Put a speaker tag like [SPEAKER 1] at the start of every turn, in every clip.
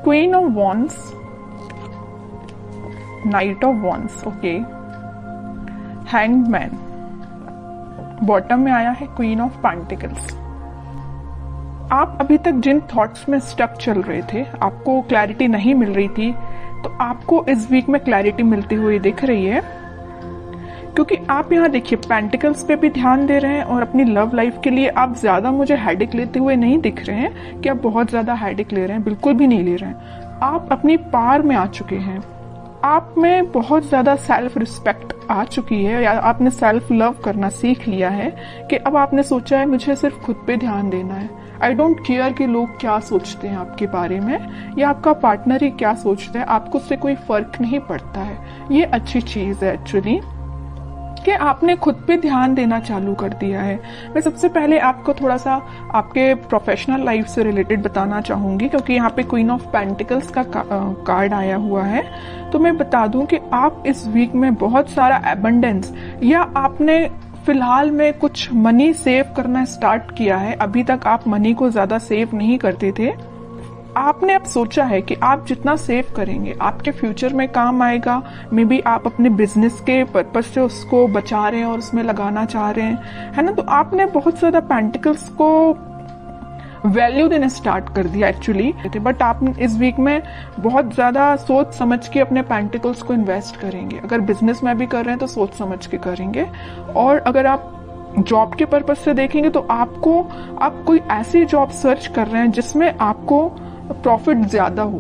[SPEAKER 1] Queen of wands, night of wands, okay, hanged man, bottom में आया है queen of pentacles. आप अभी तक जिन थॉट्स में स्टक चल रहे थे, आपको क्लैरिटी नहीं मिल रही थी, तो आपको इस वीक में क्लैरिटी मिलती हुई दिख रही है, क्योंकि आप यहाँ देखिए पेंटिकल्स पे भी ध्यान दे रहे हैं और अपनी लव लाइफ के लिए आप ज्यादा मुझे हेडेक लेते हुए नहीं दिख रहे हैं कि आप बहुत ज्यादा हेडेक ले रहे हैं, बिल्कुल भी नहीं ले रहे हैं। आप अपनी पार में आ चुके हैं, आप में बहुत ज्यादा सेल्फ रिस्पेक्ट आ चुकी है, या आपने सेल्फ लव करना सीख लिया है कि अब आपने सोचा है मुझे सिर्फ खुद पे ध्यान देना है। आई डोंट केयर कि लोग क्या सोचते हैं आपके बारे में, या आपका पार्टनर ही क्या सोचता है, आपको उससे कोई फर्क नहीं पड़ता है। ये अच्छी चीज है एक्चुअली कि आपने खुद पे ध्यान देना चालू कर दिया है। मैं सबसे पहले आपको थोड़ा सा आपके प्रोफेशनल लाइफ से रिलेटेड बताना चाहूंगी, क्योंकि यहाँ पे क्वीन ऑफ पेंटिकल्स का कार्ड आया हुआ है। तो मैं बता दूं कि आप इस वीक में बहुत सारा एबंडेंस, या आपने फिलहाल में कुछ मनी सेव करना स्टार्ट किया है। अभी तक आप मनी को ज्यादा सेव नहीं करते थे, आपने अब सोचा है कि आप जितना सेव करेंगे आपके फ्यूचर में काम आएगा। मे बी आप अपने बिजनेस के पर्पज से उसको बचा रहे हैं और उसमें लगाना चाह रहे हैं, है ना। तो आपने बहुत ज्यादा पेंटिकल्स को वैल्यू देना स्टार्ट कर दिया एक्चुअली, बट आप इस वीक में बहुत ज्यादा सोच समझ के अपने पेंटिकल्स को इन्वेस्ट करेंगे। अगर बिजनेस में भी कर रहे हैं तो सोच समझ के करेंगे, और अगर आप जॉब के पर्पज से देखेंगे तो आप कोई ऐसी जॉब सर्च कर रहे हैं जिसमें आपको प्रॉफिट ज्यादा हो,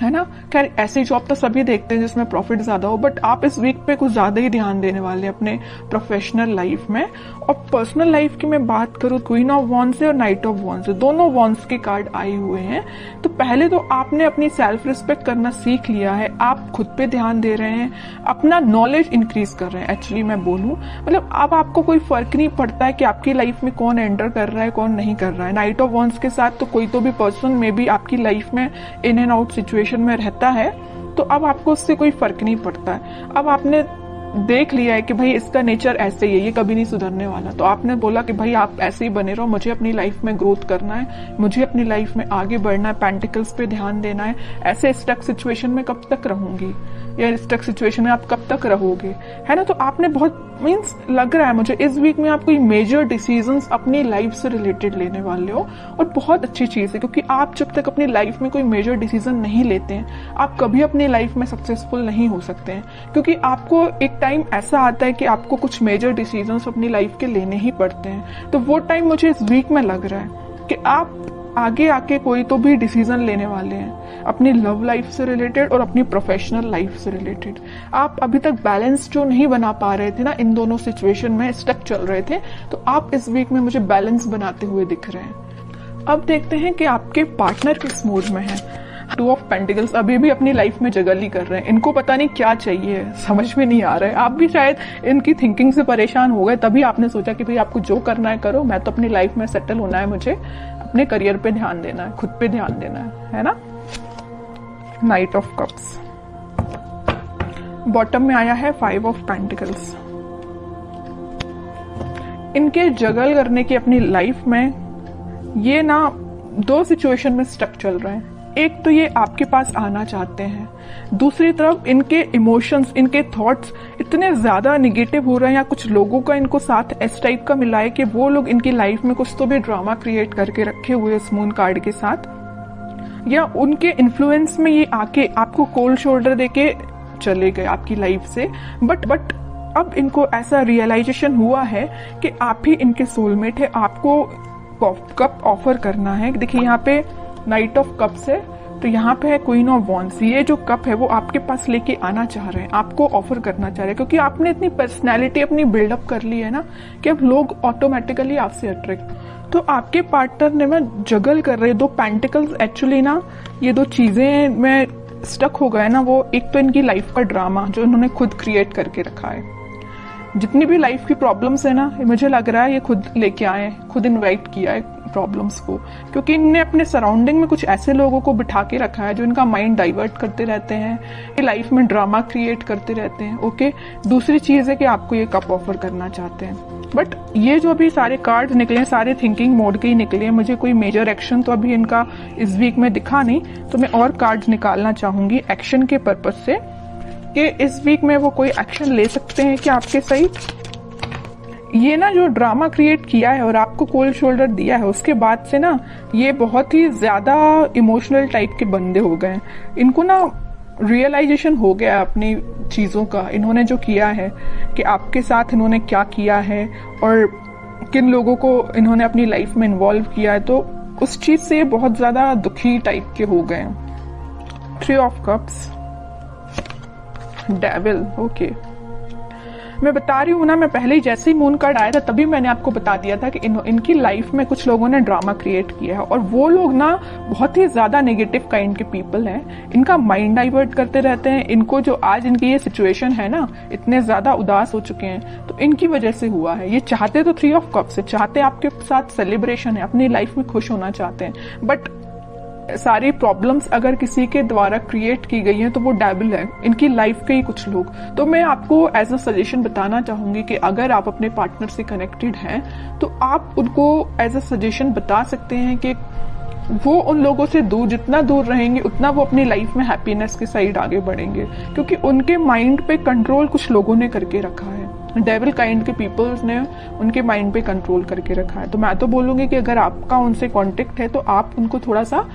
[SPEAKER 1] है ना। खैर ऐसी जॉब तो सभी देखते हैं जिसमें प्रॉफिट ज्यादा हो, बट आप इस वीक पे कुछ ज्यादा ही ध्यान देने वाले हैं अपने प्रोफेशनल लाइफ में। और पर्सनल लाइफ की मैं बात करूं, क्वीन ऑफ वॉन्ड्स और नाइट ऑफ वॉन्ड्स, दोनों वॉन्ड्स के कार्ड आए हुए हैं। तो पहले तो आपने अपनी सेल्फ रिस्पेक्ट करना सीख लिया है, आप खुद पे ध्यान दे रहे हैं, अपना नॉलेज इंक्रीज कर रहे हैं। एक्चुअली मैं बोलूं, मतलब अब आपको कोई फर्क नहीं पड़ता है कि आपकी लाइफ में कौन एंटर कर रहा है कौन नहीं कर रहा है। नाइट ऑफ वॉन्ड्स के साथ तो कोई तो भी पर्सन मे बी आपकी लाइफ में इन एंड आउट सिचुएशन में रहता है, तो अब आपको उससे कोई फर्क नहीं पड़ता है। अब आपने देख लिया है कि भाई इसका नेचर ऐसे ही है, ये कभी नहीं सुधरने वाला, तो आपने बोला कि भाई आप ऐसे ही बने रहो, मुझे अपनी लाइफ में ग्रोथ करना है, मुझे अपनी लाइफ में आगे बढ़ना है, पेंटिकल्स पे ध्यान देना है। ऐसे स्टक सिचुएशन में कब तक रहूंगी, या स्टक सिचुएशन में आप कब तक रहोगे, है ना। तो आपने बहुत मीन्स लग रहा है मुझे इस वीक में आप कोई मेजर डिसीजंस अपनी लाइफ से रिलेटेड लेने वाले हो, और बहुत अच्छी चीज है, क्योंकि आप जब तक अपनी लाइफ में कोई मेजर डिसीजन नहीं लेते हैं आप कभी अपनी लाइफ में सक्सेसफुल नहीं हो सकते हैं। क्योंकि आपको एक टाइम ऐसा आता है कि आपको कुछ मेजर डिसीजंस अपनी लाइफ के लेने ही पड़ते हैं। तो वो टाइम मुझे इस वीक में लग रहा है कि आप आगे आके कोई तो भी डिसीजन लेने वाले हैं अपनी लव लाइफ से रिलेटेड और अपनी प्रोफेशनल लाइफ से रिलेटेड। आप अभी तक बैलेंस जो नहीं बना पा रहे थे ना, इन दोनों सिचुएशन में स्टक चल रहे थे, तो आप इस वीक में मुझे बैलेंस बनाते हुए दिख रहे हैं। अब देखते हैं कि आपके पार्टनर किस मूड में है। टू ऑफ पेंटिकल्स अभी भी अपनी लाइफ में जगल ही कर रहे हैं, इनको पता नहीं क्या चाहिए, समझ में नहीं आ रहा है। आप भी शायद इनकी थिंकिंग से परेशान हो गए, तभी आपने सोचा कि भाई आपको जो करना है करो, मैं तो अपनी लाइफ में सेटल होना है, मुझे अपने करियर पे ध्यान देना है, खुद पे ध्यान देना है ना। नाइट ऑफ कप्स, बॉटम में आया है 5 ऑफ पेंटिकल्स। इनके जगल करने की अपनी लाइफ में ये ना 2 सिचुएशन में स्टक चल रहे हैं। एक तो ये आपके पास आना चाहते हैं, दूसरी तरफ इनके इमोशंस, इनके थॉट्स इतने ज्यादा निगेटिव हो रहे हैं, या कुछ लोगों का इनको साथ इस टाइप का मिला है कि वो लोग इनकी लाइफ में कुछ तो भी ड्रामा क्रिएट करके रखे हुए इस मून कार्ड के साथ, या उनके इन्फ्लुएंस में ये आके आपको कोल्ड शोल्डर देके चले गए आपकी लाइफ से। बट अब इनको ऐसा रियलाइजेशन हुआ है कि आप ही इनके सोलमेट है, आपको कप ऑफर करना है। देखिए यहाँ पे नाइट ऑफ कप्स है, तो यहाँ पे है क्वीन ऑफ वॉन्ड्स। ये जो कप है वो आपके पास लेके आना चाह रहे हैं, आपको ऑफर करना चाह रहे हैं, क्योंकि आपने इतनी पर्सनैलिटी अपनी बिल्डअप कर ली है ना कि अब लोग ऑटोमेटिकली आपसे अट्रैक्ट। तो आपके पार्टनर ने मैं जगल कर रहे 2 पेंटिकल्स एक्चुअली ना, ये 2 चीजें में स्टक हो गए ना। वो एक तो इनकी लाइफ का ड्रामा जो इन्होंने खुद क्रिएट करके रखा है, जितनी भी लाइफ की प्रॉब्लम्स है ना, मुझे लग रहा है ये खुद लेके आए, खुद इन्वाइट किया है, प्रॉब्लम्स को, क्योंकि इनने अपने सराउंडिंग में कुछ ऐसे लोगों को बिठा के रखा है जो इनका माइंड डाइवर्ट करते रहते हैं, लाइफ में ड्रामा क्रिएट करते रहते हैं। ओके, दूसरी चीज है कि आपको ये कप ऑफर करना चाहते हैं, बट ये जो अभी सारे कार्ड्स निकले हैं सारे थिंकिंग मोड के ही निकले हैं। मुझे कोई मेजर एक्शन तो अभी इनका इस वीक में दिखा नहीं, तो मैं और कार्ड्स निकालना चाहूंगी एक्शन के पर्पज से कि इस वीक में वो कोई एक्शन ले सकते हैं कि आपके साइड। ये ना जो ड्रामा क्रिएट किया है और आपको कोल्ड शोल्डर दिया है, उसके बाद से ना ये बहुत ही ज्यादा इमोशनल टाइप के बंदे हो गए हैं। इनको ना रियलाइजेशन हो गया अपनी चीजों का, इन्होंने जो किया है कि आपके साथ इन्होंने क्या किया है और किन लोगों को इन्होंने अपनी लाइफ में इन्वॉल्व किया है, तो उस चीज से बहुत ज्यादा दुखी टाइप के हो गए हैं। 3 ऑफ कप्स, डेविल। ओके, मैं बता रही हूँ ना, मैं पहले ही जैसे ही मून कार्ड आया था तभी मैंने आपको बता दिया था कि इनकी लाइफ में कुछ लोगों ने ड्रामा क्रिएट किया है और वो लोग ना बहुत ही ज्यादा नेगेटिव काइंड के पीपल हैं। इनका माइंड डाइवर्ट करते रहते हैं। इनको जो आज इनकी ये सिचुएशन है ना, इतने ज्यादा उदास हो चुके हैं, तो इनकी वजह से हुआ है। ये चाहते तो 3 ऑफ कप्स है, चाहते आपके साथ सेलिब्रेशन है, अपनी लाइफ में खुश होना चाहते हैं, बट सारी प्रॉब्लम्स अगर किसी के द्वारा क्रिएट की गई हैं तो वो डेविल है, इनकी लाइफ के ही कुछ लोग। तो मैं आपको एज अ सजेशन बताना चाहूंगी कि अगर आप अपने पार्टनर से कनेक्टेड हैं तो आप उनको एज अ सजेशन बता सकते हैं कि वो उन लोगों से दूर, जितना दूर रहेंगे उतना वो अपनी लाइफ में हैप्पीनेस के साइड आगे बढ़ेंगे, क्योंकि उनके माइंड पे कंट्रोल कुछ लोगों ने करके रखा है। डेविल काइंड के पीपल्स ने उनके माइंड पे कंट्रोल करके रखा है। तो मैं तो बोलूंगी कि अगर आपका उनसे कॉन्टेक्ट है तो आप उनको थोड़ा सा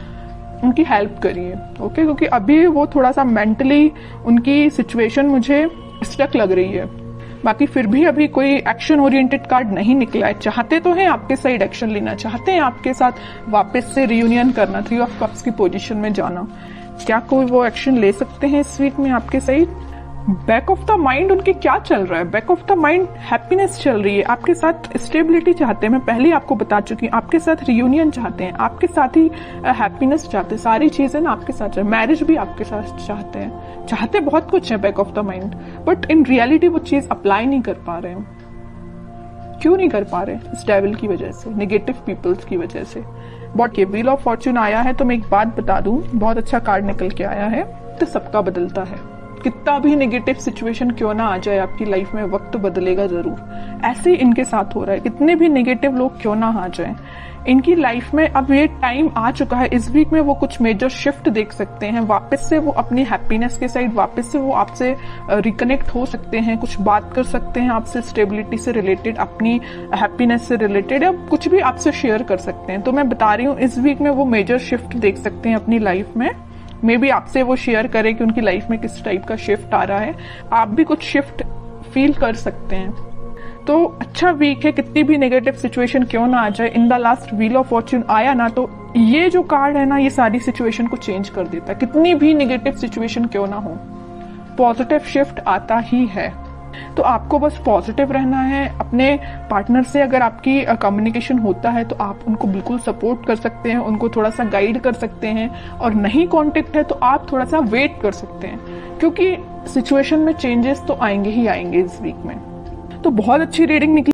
[SPEAKER 1] उनकी हेल्प करिए। ओके, क्योंकि अभी वो थोड़ा सा मेंटली उनकी सिचुएशन मुझे स्टक लग रही है। बाकी फिर भी अभी कोई एक्शन ओरिएंटेड कार्ड नहीं निकला है। चाहते तो हैं आपके साइड एक्शन लेना, चाहते हैं आपके साथ वापस से रियूनियन करना, 3 ऑफ कप्स की पोजीशन में जाना। क्या कोई वो एक्शन ले सकते हैं इस वीक में आपके side? Back of the mind उनके क्या चल रहा है? Back of the mind happiness चल रही है, आपके साथ स्टेबिलिटी चाहते हैं। मैं पहले ही आपको बता चुकी हूँ, आपके साथ रियूनियन चाहते हैं, आपके साथ ही हैप्पीनेस चाहते हैं, सारी चीजें ना आपके साथ चाहते हैं, मैरिज भी आपके साथ चाहते हैं, चाहते बहुत कुछ है back of the mind, but in reality वो चीज अप्लाई नहीं कर पा रहे हैं। क्यों नहीं कर पा रहे? इस डेविल की वजह से, नेगेटिव पीपल्स की वजह से। बट ये व्हील ऑफ फॉर्च्यून आया है तो मैं एक बात बता दूं, बहुत अच्छा कार्ड निकल के आया है, तो सबका बदलता है। कितना भी नेगेटिव सिचुएशन क्यों ना आ जाए आपकी लाइफ में, वक्त बदलेगा जरूर। ऐसे ही इनके साथ हो रहा है, कितने भी नेगेटिव लोग क्यों ना आ जाएं, इनकी लाइफ में अब ये टाइम आ चुका है। इस वीक में वो कुछ मेजर शिफ्ट देख सकते हैं, वापस से वो अपनी हैप्पीनेस के साइड वापस से वो आपसे रिकनेक्ट हो सकते हैं, कुछ बात कर सकते हैं आपसे स्टेबिलिटी से रिलेटेड, अपनी हैप्पीनेस से रिलेटेड, या कुछ भी आपसे शेयर कर सकते हैं। तो मैं बता रही हूँ इस वीक में वो मेजर शिफ्ट देख सकते हैं अपनी लाइफ में। मे बी आपसे वो शेयर करें कि उनकी लाइफ में किस टाइप का शिफ्ट आ रहा है, आप भी कुछ शिफ्ट फील कर सकते हैं। तो अच्छा वीक है, कितनी भी नेगेटिव सिचुएशन क्यों ना आ जाए। In the last wheel of Fortune आया ना, तो ये जो कार्ड है ना, ये सारी सिचुएशन को चेंज कर देता है। कितनी भी नेगेटिव सिचुएशन क्यों ना हो, पॉजिटिव शिफ्ट आता ही है। तो आपको बस पॉजिटिव रहना है। अपने पार्टनर से अगर आपकी कम्युनिकेशन होता है तो आप उनको बिल्कुल सपोर्ट कर सकते हैं, उनको थोड़ा सा गाइड कर सकते हैं, और नहीं कांटेक्ट है तो आप थोड़ा सा वेट कर सकते हैं, क्योंकि सिचुएशन में चेंजेस तो आएंगे ही आएंगे इस वीक में। तो बहुत अच्छी रीडिंग निकली।